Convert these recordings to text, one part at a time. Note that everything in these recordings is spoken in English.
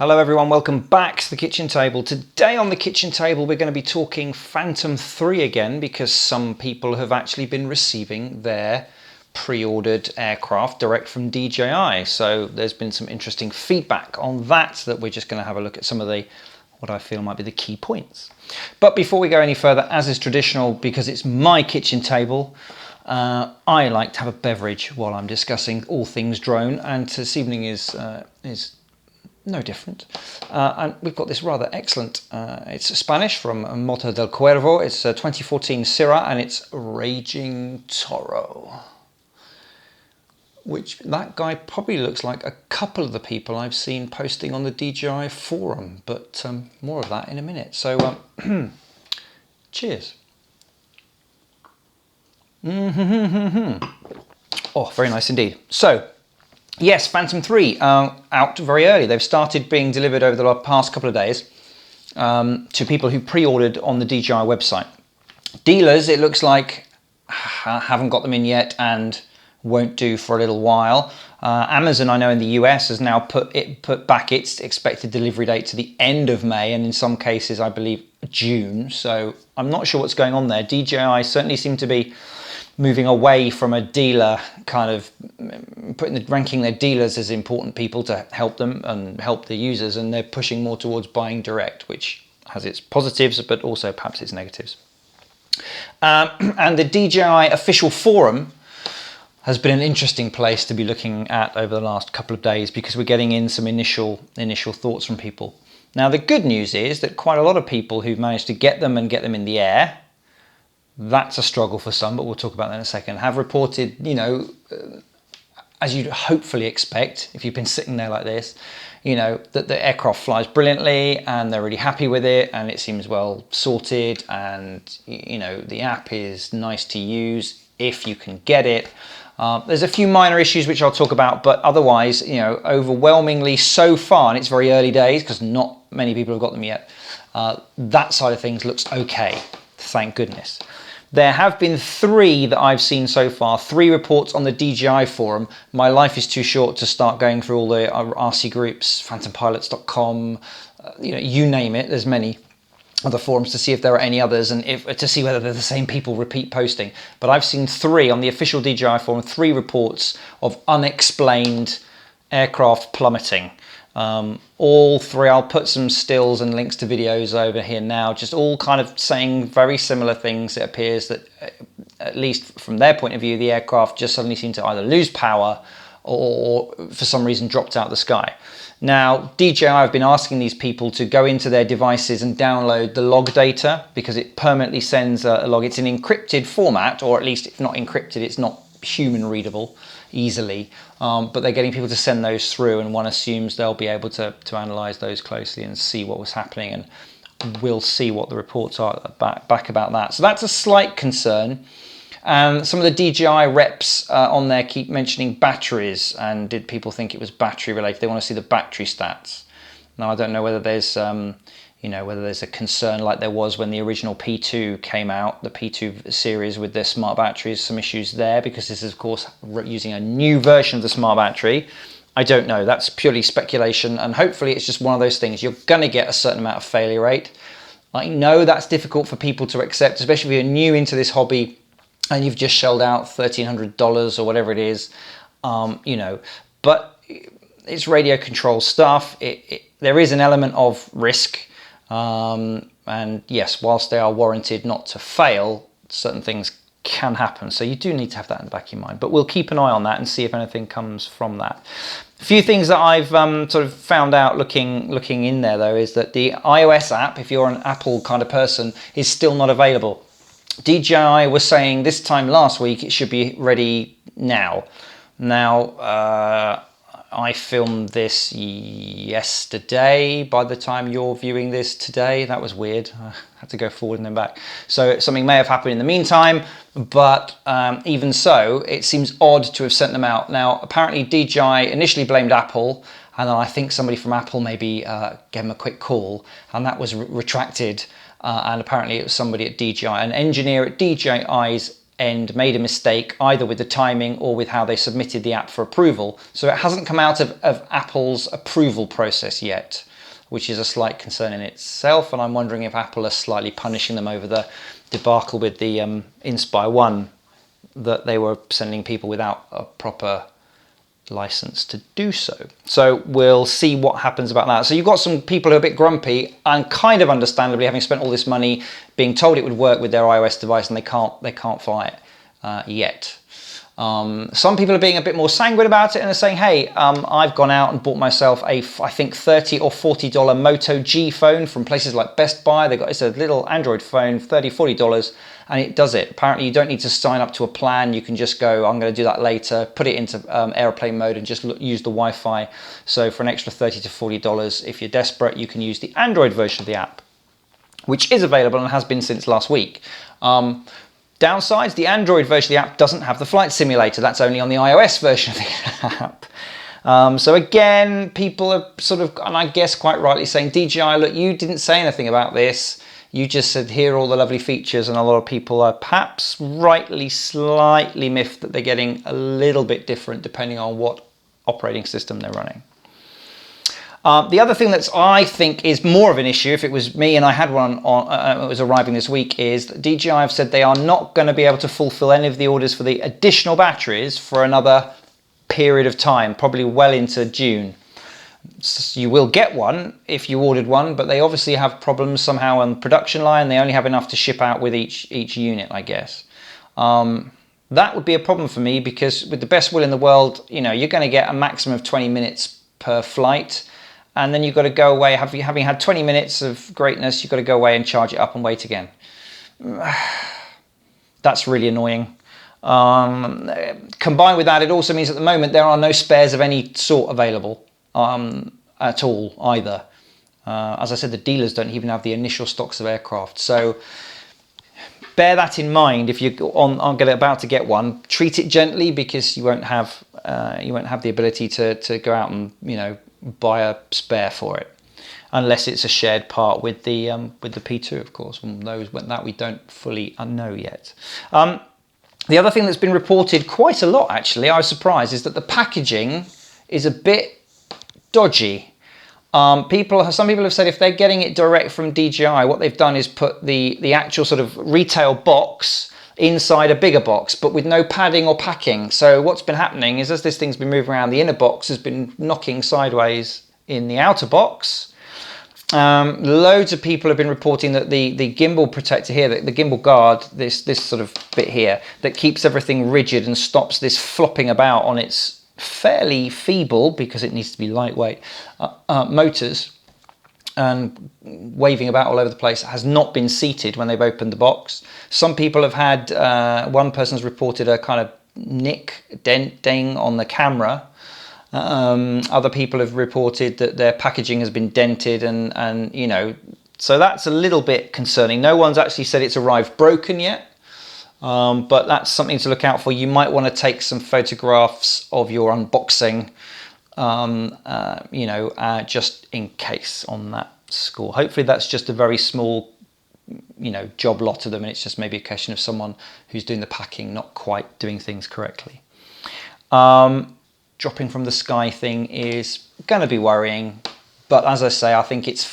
Hello everyone, welcome back to the kitchen table. Today on the kitchen table we're going to be talking Phantom 3 again, because some people have actually been receiving their pre-ordered aircraft direct from DJI. So there's been some interesting feedback on that we're just going to have a look at some of what I feel might be the key points. But before we go any further, as is traditional, because it's my kitchen table, I like to have a beverage while I'm discussing all things drone, and this evening is no different. And we've got this rather excellent, it's Spanish from Mota del Cuervo. It's a 2014 Syrah and it's Raging Toro, which that guy probably looks like a couple of the people I've seen posting on the DJI Forum, but more of that in a minute. So cheers. Oh, very nice indeed. So yes, Phantom 3 out very early. They've started being delivered over the past couple of days to people who pre-ordered on the DJI website. Dealers, it looks like, haven't got them in yet and won't do for a little while. Amazon, I know in the US, has now put back its expected delivery date to the end of May, and in some cases, I believe, June. So I'm not sure what's going on there. DJI certainly seem to be moving away from a dealer kind of ranking their dealers as important people to help them and help the users, and they're pushing more towards buying direct, which has its positives but also perhaps its negatives. And the DJI official forum has been an interesting place to be looking at over the last couple of days, because we're getting in some initial thoughts from people. Now the good news is that quite a lot of people who've managed to get them and get them in the air, that's a struggle for some, but we'll talk about that in a second, have reported, as you'd hopefully expect if you've been sitting there like this, that the aircraft flies brilliantly and they're really happy with it and it seems well sorted, and the app is nice to use if you can get it. There's a few minor issues which I'll talk about, but otherwise, overwhelmingly so far, and it's very early days because not many people have got them yet, that side of things looks okay, thank goodness. There have been 3 that I've seen so far, 3 reports on the DJI forum. My life is too short to start going through all the RC groups, phantompilots.com, you name it, there's many other forums to see if there are any others and to see whether they're the same people repeat posting. But I've seen 3 on the official DJI forum, 3 reports of unexplained aircraft plummeting. All 3, I'll put some stills and links to videos over here now, just all kind of saying very similar things. It appears that, at least from their point of view, the aircraft just suddenly seemed to either lose power or for some reason dropped out of the sky. Now, DJI have been asking these people to go into their devices and download the log data, because it permanently sends a log. It's an encrypted format, or at least if not encrypted, it's not human readable easily, but they're getting people to send those through, and one assumes they'll be able to analyze those closely and see what was happening, and we'll see what the reports are back about that. So that's a slight concern. Some of the DJI reps on there keep mentioning batteries, and did people think it was battery related? They want to see the battery stats. Now I don't know whether there's whether there's a concern like there was when the original P2 came out, the P2 series with their smart batteries, some issues there, because this is of course using a new version of the smart battery. I don't know, that's purely speculation, and hopefully it's just one of those things. You're going to get a certain amount of failure rate. I know that's difficult for people to accept, especially if you're new into this hobby and you've just shelled out $1,300 or whatever it is, but it's radio control stuff. There is an element of risk. And yes, whilst they are warranted not to fail, certain things can happen. So you do need to have that in the back of your mind, but we'll keep an eye on that and see if anything comes from that. A few things that I've sort of found out looking in there though, is that the iOS app, if you're an Apple kind of person, is still not available. DJI was saying this time last week it should be ready now. Now, I filmed this yesterday. By the time you're viewing this today, that was weird. I had to go forward and then back. So something may have happened in the meantime, but even so, it seems odd to have sent them out. Now, apparently DJI initially blamed Apple, and then I think somebody from Apple maybe gave them a quick call, and that was retracted. And apparently it was somebody at DJI, an engineer at DJI's end made a mistake either with the timing or with how they submitted the app for approval. So it hasn't come out of Apple's approval process yet. which is a slight concern in itself. And I'm wondering if Apple are slightly punishing them over the debacle with the Inspire 1, that they were sending people without a proper license to do so. So we'll see what happens about that. So you've got some people who are a bit grumpy, and kind of understandably, having spent all this money being told it would work with their iOS device, and they can't fly it yet. Some people are being a bit more sanguine about it and are saying, hey, I've gone out and bought myself a, I think, $30 or $40 Moto G phone from places like Best Buy. It's a little Android phone, $30, $40, and it does it. Apparently you don't need to sign up to a plan. You can just go, I'm going to do that later, put it into airplane mode and just use the Wi-Fi. So for an extra $30 to $40, if you're desperate, you can use the Android version of the app, which is available and has been since last week. Downsides, the Android version of the app doesn't have the flight simulator. That's only on the iOS version of the app. So again, people are sort of, and I guess quite rightly, saying, DJI, look, you didn't say anything about this. You just said, here are all the lovely features, and a lot of people are perhaps rightly slightly miffed that they're getting a little bit different depending on what operating system they're running. The other thing that I think is more of an issue, if it was me and I had one on, it was arriving this week, is that DJI have said they are not going to be able to fulfill any of the orders for the additional batteries for another period of time, probably well into June. So you will get one if you ordered one, but they obviously have problems somehow on the production line. They only have enough to ship out with each unit, I guess. That would be a problem for me, because with the best will in the world, you know, you're going to get a maximum of 20 minutes per flight. And then you've got to go away, having had 20 minutes of greatness, you've got to go away and charge it up and wait again. That's really annoying. Combined with that, it also means at the moment there are no spares of any sort available at all either. As I said, the dealers don't even have the initial stocks of aircraft. So bear that in mind if you're about to get one. Treat it gently, because you won't have the ability to go out and, you know, buy a spare for it, unless it's a shared part with the P2, of course. And that we don't fully know yet. The other thing that's been reported quite a lot, actually, I was surprised, is that the packaging is a bit dodgy. Some people have said if they're getting it direct from DJI, what they've done is put the actual sort of retail box inside a bigger box, but with no padding or packing. So what's been happening is, as this thing's been moving around, the inner box has been knocking sideways in the outer box. Loads of people have been reporting that the gimbal protector here, the gimbal guard, this sort of bit here, that keeps everything rigid and stops this flopping about on its fairly feeble, because it needs to be lightweight, motors, and waving about all over the place, has not been seated when they've opened the box. Some people have had, one person's reported a kind of denting on the camera. Other people have reported that their packaging has been dented, and you know, so that's a little bit concerning. No one's actually said it's arrived broken yet. But that's something to look out for. You might want to take some photographs of your unboxing, just in case on that score. Hopefully that's just a very small, job lot of them, and it's just maybe a question of someone who's doing the packing not quite doing things correctly. Dropping from the sky thing is going to be worrying. But as I say, I think it's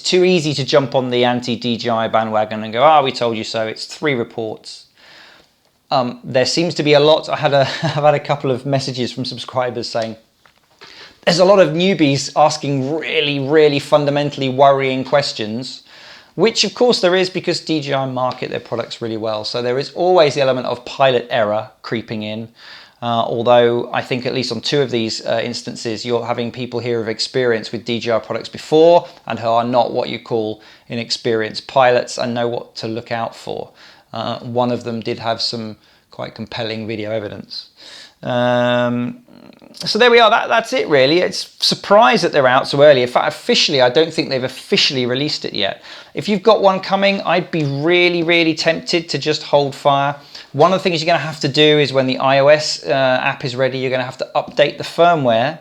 too easy to jump on the anti-DJI bandwagon and go, we told you so. It's 3 reports. There seems to be a lot. I've had a couple of messages from subscribers saying there's a lot of newbies asking really, really fundamentally worrying questions, which of course there is, because DJI market their products really well. So there is always the element of pilot error creeping in. Although I think at least on 2 of these instances, you're having people here who've experience with DJI products before and who are not what you call inexperienced pilots and know what to look out for. One of them did have some quite compelling video evidence. So there we are. That's it, really. It's surprised that they're out so early. In fact, officially, I don't think they've officially released it yet. If you've got one coming, I'd be really, really tempted to just hold fire. One of the things you're going to have to do is, when the iOS app is ready, you're going to have to update the firmware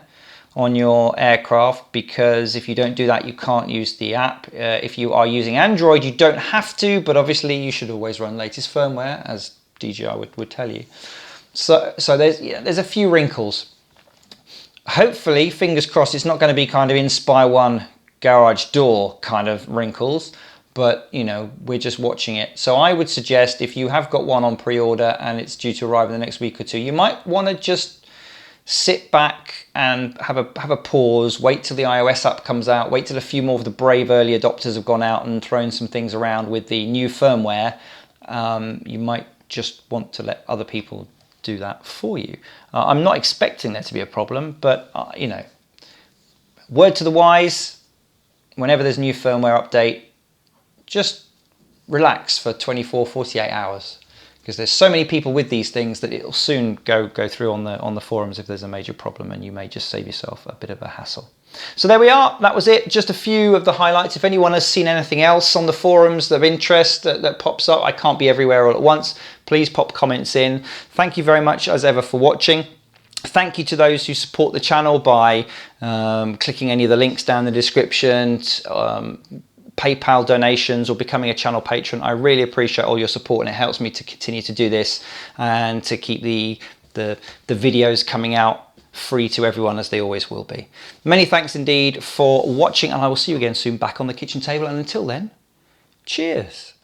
on your aircraft, because if you don't do that, you can't use the app. If you are using Android, you don't have to, but obviously you should always run latest firmware, as DJI would tell you. So there's a few wrinkles. Hopefully, fingers crossed, it's not going to be kind of Inspire 1 garage door kind of wrinkles, but you know, we're just watching it. So I would suggest if you have got one on pre-order and it's due to arrive in the next week or two, you might want to just sit back and have a pause, wait till the iOS app comes out, wait till a few more of the brave early adopters have gone out and thrown some things around with the new firmware. You might just want to let other people do that for you. I'm not expecting there to be a problem, but you know, word to the wise, whenever there's a new firmware update, just relax for 24, 48 hours. Because there's so many people with these things that it'll soon go through on the forums if there's a major problem, and you may just save yourself a bit of a hassle. So there we are. That was it. Just a few of the highlights. If anyone has seen anything else on the forums of interest that pops up, I can't be everywhere all at once. Please pop comments in. Thank you very much as ever for watching. Thank you to those who support the channel by clicking any of the links down in the description, PayPal donations, or becoming a channel patron. I really appreciate all your support, and it helps me to continue to do this and to keep the videos coming out free to everyone, as they always will be. Many thanks indeed for watching, and I will see you again soon back on the kitchen table, and until then, cheers.